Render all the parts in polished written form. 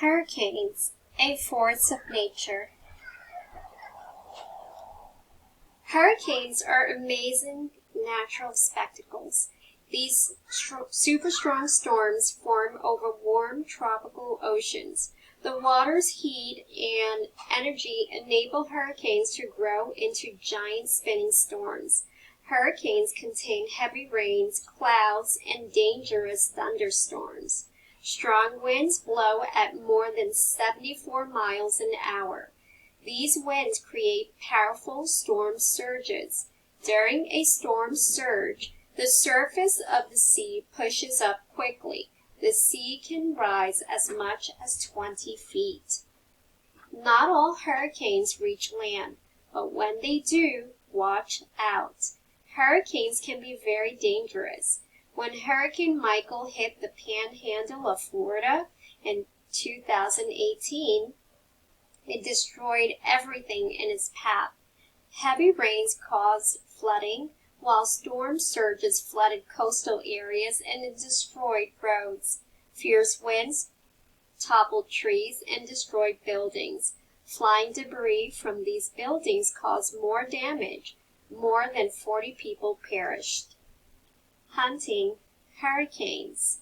Hurricanes, a force of nature. Hurricanes are amazing natural spectacles. These super strong storms form over warm tropical oceans. The water's heat and energy enable hurricanes to grow into giant spinning storms. Hurricanes contain heavy rains, clouds, and dangerous thunderstorms. Strong winds blow at more than 74 miles an hour. These winds create powerful storm surges. During a storm surge, the surface of the sea pushes up quickly. The sea can rise as much as 20 feet. Not all hurricanes reach land, but when they do, watch out. Hurricanes can be very dangerous. When Hurricane Michael hit the panhandle of Florida in 2018, it destroyed everything in its path. Heavy rains caused flooding, while storm surges flooded coastal areas and it destroyed roads. Fierce winds toppled trees and destroyed buildings. Flying debris from these buildings caused more damage. More than 40 people perished. Hunting hurricanes.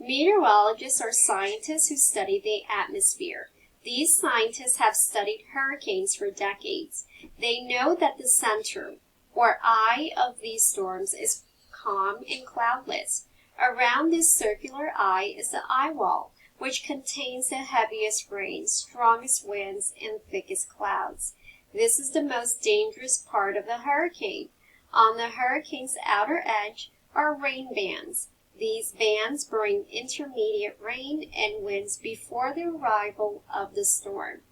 Meteorologists are scientists who study the atmosphere. These scientists have studied hurricanes for decades. They know that the center, or eye, of these storms is calm and cloudless. Around this circular eye is the eye wall, which contains the heaviest rain, strongest winds, and thickest clouds. This is the most dangerous part of the hurricane. On the hurricane's outer edge are rain bands. These bands bring intermediate rain and winds before the arrival of the storm.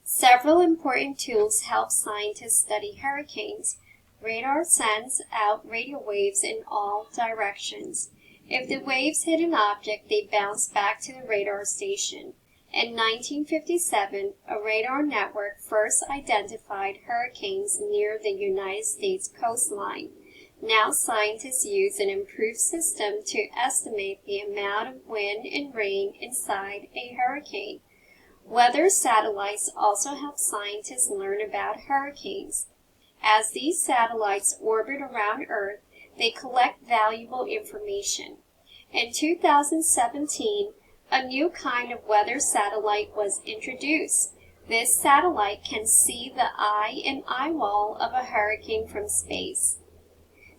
Several important tools help scientists study hurricanes. Radar sends out radio waves in all directions. If the waves hit an object, they bounce back to the radar station. In 1957, a radar network first identified hurricanes near the United States coastline. Now scientists use an improved system to estimate the amount of wind and rain inside a hurricane. Weather satellites also help scientists learn about hurricanes. As these satellites orbit around Earth, they collect valuable information. In 2017, a new kind of weather satellite was introduced. This satellite can see the eye and eye wall of a hurricane from space.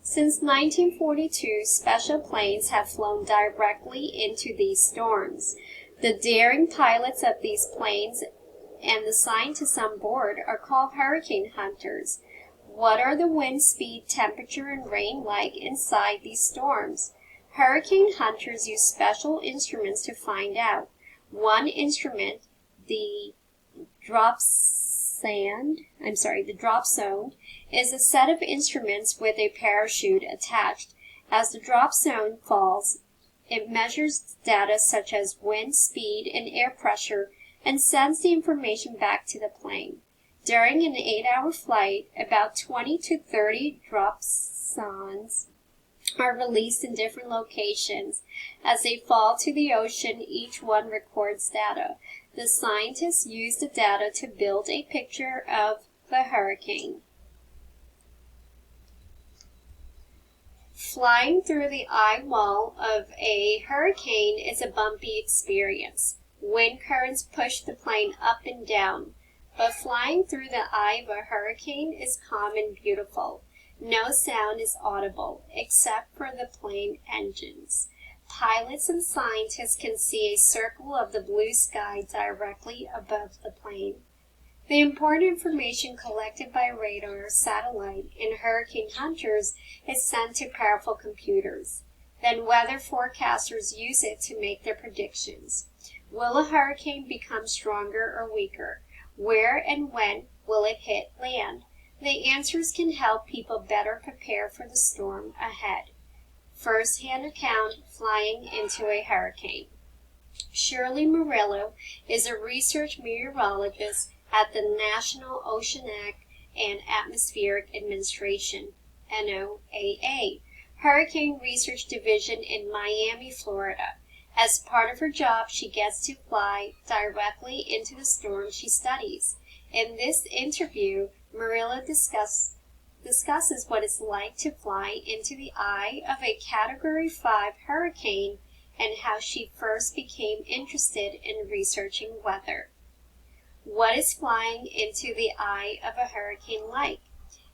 Since 1942, special planes have flown directly into these storms. The daring pilots of these planes and the scientists on board are called hurricane hunters. What are the wind speed, temperature, and rain like inside these storms? Hurricane hunters use special instruments to find out. One instrument, the drop zone, is a set of instruments with a parachute attached. As the drop zone falls, it measures data such as wind speed and air pressure and sends the information back to the plane. During an 8-hour flight, about 20 to 30 drop zones are released in different locations. As they fall to the ocean, each one records data. The scientists use the data to build a picture of the hurricane. Flying through the eye wall of a hurricane is a bumpy experience. Wind currents push the plane up and down, but flying through the eye of a hurricane is calm and beautiful. No sound is audible, except for the plane engines. Pilots and scientists can see a circle of the blue sky directly above the plane. The important information collected by radar, satellite, and hurricane hunters is sent to powerful computers. Then weather forecasters use it to make their predictions. Will a hurricane become stronger or weaker? Where and when will it hit land? The answers can help people better prepare for the storm ahead. First-hand account flying into a hurricane. Shirley Murillo is a research meteorologist at the National Oceanic and Atmospheric Administration, NOAA, Hurricane Research Division in Miami, Florida. As part of her job, she gets to fly directly into the storm she studies. In this interview, Marilla discusses what it's like to fly into the eye of a Category 5 hurricane and how she first became interested in researching weather. What is flying into the eye of a hurricane like?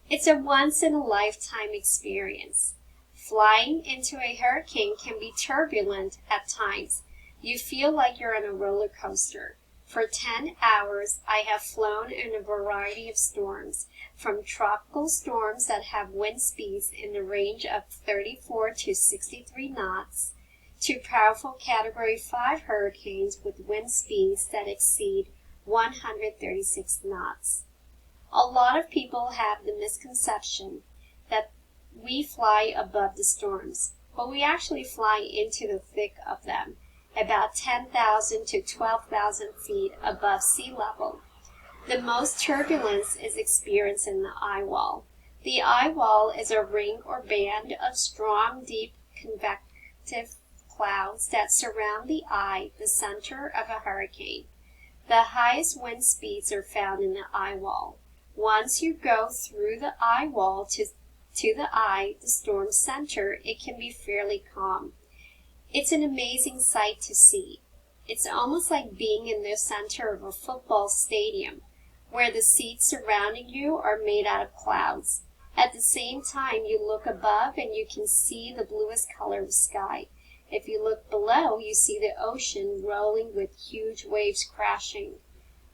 It's a once-in-a-lifetime experience. Flying into a hurricane can be turbulent at times. You feel like you're on a roller coaster. For 10 hours, I have flown in a variety of storms, from tropical storms that have wind speeds in the range of 34 to 63 knots, to powerful Category 5 hurricanes with wind speeds that exceed 136 knots. A lot of people have the misconception that we fly above the storms, but we actually fly into the thick of them, about 10,000 to 12,000 feet above sea level. The most turbulence is experienced in the eye wall. The eye wall is a ring or band of strong, deep convective clouds that surround the eye, the center of a hurricane. The highest wind speeds are found in the eye wall. Once you go through the eye wall to the eye, the storm center, it can be fairly calm. It's an amazing sight to see. It's almost like being in the center of a football stadium, where the seats surrounding you are made out of clouds. At the same time, you look above and you can see the bluest color of sky. If you look below, you see the ocean rolling with huge waves crashing.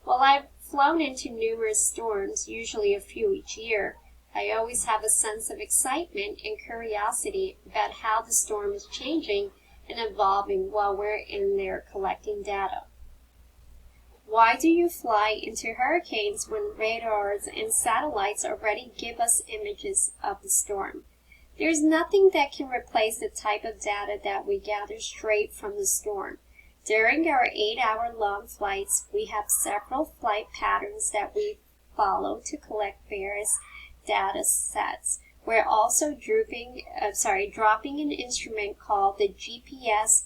While I've flown into numerous storms, usually a few each year, I always have a sense of excitement and curiosity about how the storm is changing and evolving while we're in there collecting data. Why do you fly into hurricanes when radars and satellites already give us images of the storm? There's nothing that can replace the type of data that we gather straight from the storm. During our 8-hour-long flights, we have several flight patterns that we follow to collect various data sets. We're also dropping an instrument called the GPS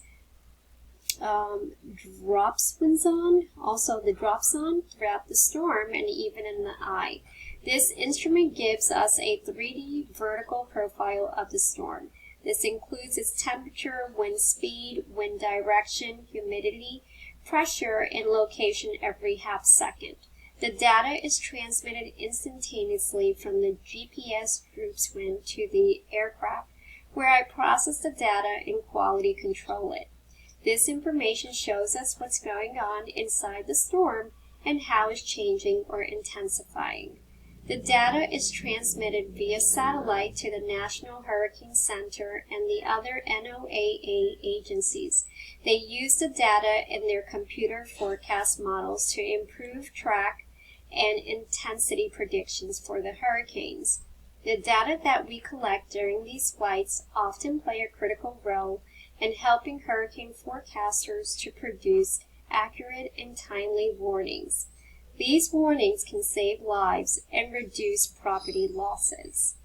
dropson, also the dropson, throughout the storm and even in the eye. This instrument gives us a 3D vertical profile of the storm. This includes its temperature, wind speed, wind direction, humidity, pressure, and location every half second. The data is transmitted instantaneously from the GPS dropson to the aircraft, where I process the data and quality control it. This information shows us what's going on inside the storm and how it's changing or intensifying. The data is transmitted via satellite to the National Hurricane Center and the other NOAA agencies. They use the data in their computer forecast models to improve track and intensity predictions for the hurricanes. The data that we collect during these flights often play a critical role in helping hurricane forecasters to produce accurate and timely warnings. These warnings can save lives and reduce property losses.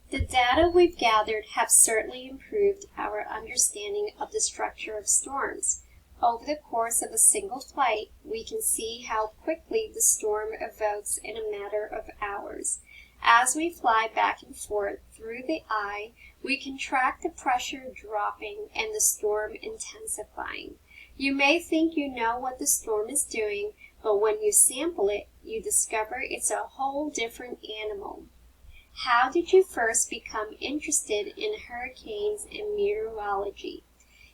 The data we've gathered have certainly improved our understanding of the structure of storms. Over the course of a single flight, we can see how quickly the storm evokes in a matter of hours. As we fly back and forth through the eye, we can track the pressure dropping and the storm intensifying. You may think you know what the storm is doing, but when you sample it, you discover it's a whole different animal. How did you first become interested in hurricanes and meteorology?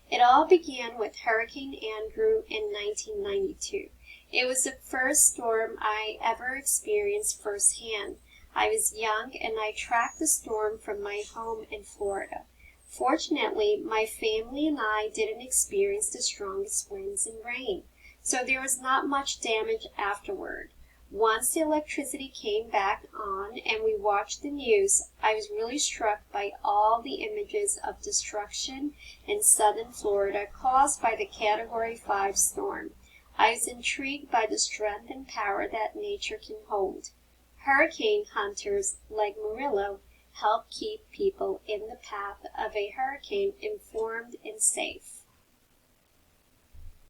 It all began with Hurricane Andrew in 1992. It was the first storm I ever experienced firsthand. I was young and I tracked the storm from my home in Florida. Fortunately, my family and I didn't experience the strongest winds and rain, so there was not much damage afterward. Once the electricity came back on and we watched the news, I was really struck by all the images of destruction in southern Florida caused by the Category 5 storm. I was intrigued by the strength and power that nature can hold. Hurricane hunters like Murillo help keep people in the path of a hurricane informed and safe.